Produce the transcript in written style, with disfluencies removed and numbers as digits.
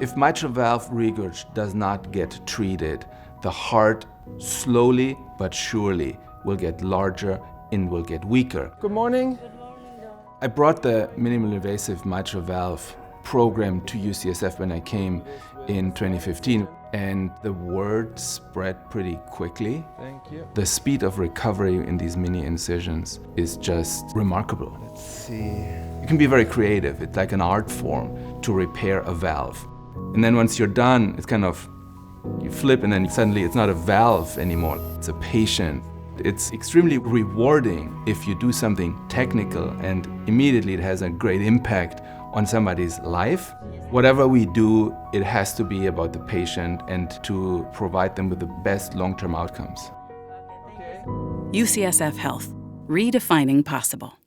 If mitral valve regurg does not get treated, the heart slowly but surely will get larger and will get weaker. Good morning. I brought the minimally invasive mitral valve program to UCSF when I came in 2015, and the word spread pretty quickly. Thank you. The speed of recovery in these mini incisions is just remarkable. Let's see. You can be very creative. It's like an art form to repair a valve. And then once you're done, it's kind of, you flip and then suddenly it's not a valve anymore, it's a patient. It's extremely rewarding if you do something technical and immediately it has a great impact on somebody's life. Whatever we do, it has to be about the patient and to provide them with the best long-term outcomes. UCSF Health, redefining possible.